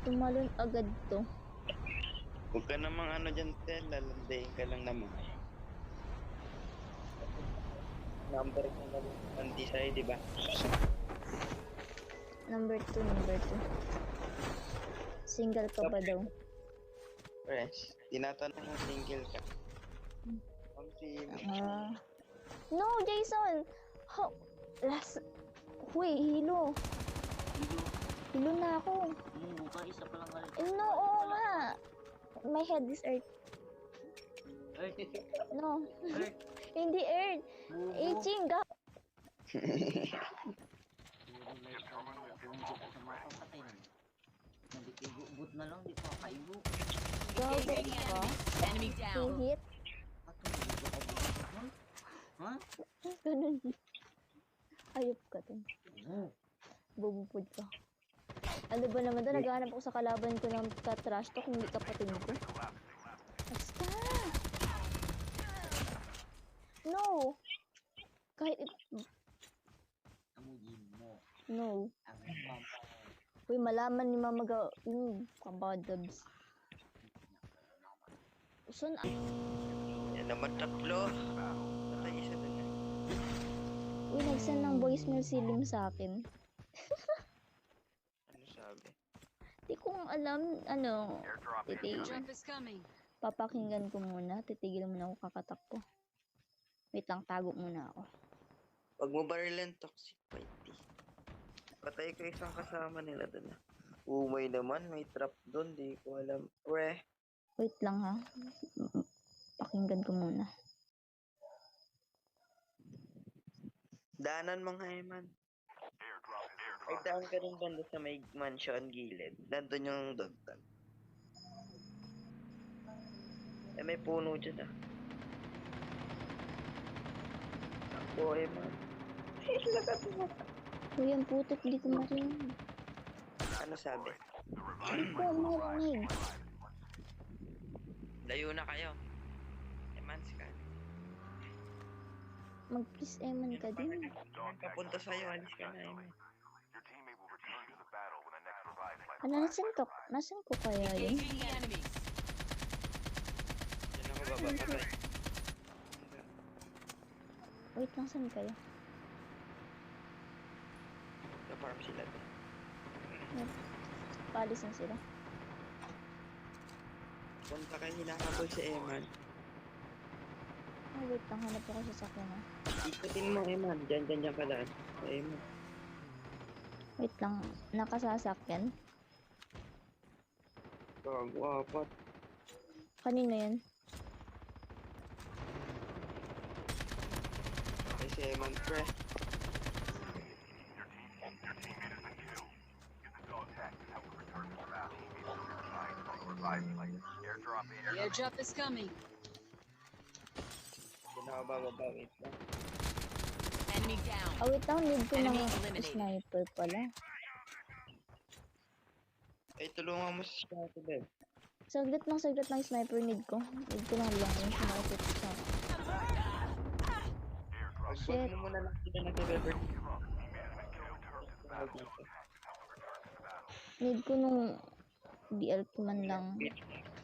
tumalon agad to. Huwag ka namang ano dyan, Tel. Lalandayin ka lang naman. Number ko na lang. Hindi sa'yo, di ba? Number 2. Single ka pa daw. Fresh. Tinatanong mo single ka. No, Jason! Hilo. Hilo na ako. Isa pa lang galit. No, oo nga. My head is earth. Earth. No. Earth. Hindi earth. Chinga. Nagkikibut na lang, di pa kaibo. Gago ka. Enemy down. Hihit. Ha? Ganun. Ayop ka to. Bubupod ka. Ano ba naman doon? Naghahanap ako sa kalaban ko ng ka-trash talk, hindi kapatid ko. Basta! No! Kahit Amuyin mo. No. Ang pampang. Uy, malaman ni Mama kabadabs. Usan Yan naman tatlo. Patay isa doon. Uy, nag-send ng voicemail si Lim sa akin. Ano sabi? Di ko alam, papakinggan ko muna. Titigil muna ako kakatakbo. Wait lang, tago muna ako. Pag mo barilan, toxic fighty. Patay ko isang kasama nila doon. Umay naman, may trap doon. Di ko alam. Pre. Wait lang ha. Pakinggan ko muna. Daanan mga Eman. Ay, daan ka rin banda sa may mansion gilid. Nandun yung dogtag. Eh, may puno dyan ah. Ako, Eman. Uy, ang putik, di ko marinig. Ano sabi? Di ko marinig. Layo na kayo. Eman, scan. Mag-please Eman ka din. Papunta sa'yo, alis ka na, Eman. Ano, nasan ko kaya yun? Diyan ako bababay. Wait lang, saan kayo? Na-farm sila doon. Paalis na sila. Punta kayo, hinakabol si Eman. Oh, wait lang, hanap ako sa sakyan ha. Ikutin mo, Eman. Diyan ka lang. Sa Eman. Wait lang, nakasasakyan? Gago, apat. Kanino yan? Ay, si Eman, pre. The airdrop is coming. Diyan ako bababa, wait lang. Enemy down. Oh, wait lang, need ko Enemy ng eliminated. sniper pala. Ay, tulungan mo si Shotty, Beb. Saglit lang sniper need ko. Need ko lang yung sniper sa... Shit. Mo muna lang sila nag-rever. Need ko nung DLP man lang.